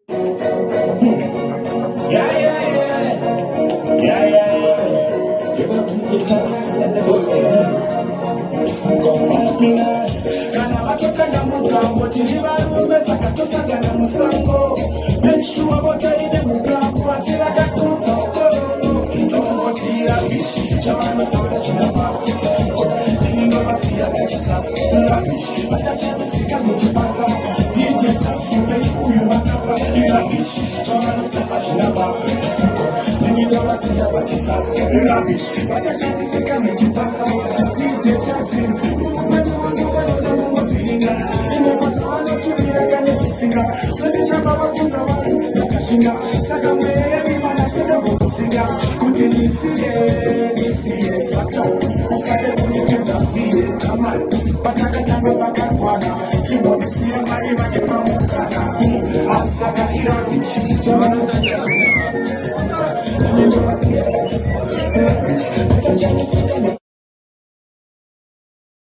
Yeah, yeah, yeah. Yeah, yeah, yeah. Give up the chance and the ghost kana vatokanda mugambo tiri varume saka tosangana musango menshuwa votaine mugambo asi vakatudza ukoro tomotira bishi chavanotsausa china pasi iningavasiya vachisasa irabishi vatachamisika muchipasa didetafuei uyu vakasa irabishi chavanotsausa china pasi iningavasiya vachisasa irabishi vatachamisika muchipasa didetafuei saka mweya mivanaseda kukusinga kuti nisiye sata usade kunyekedza fiye kamani patakatamba vakakwana chimbonisiye mari vake pamukana asaka irabishi chavanotaaa inendovasiya vachisasa vachachamisika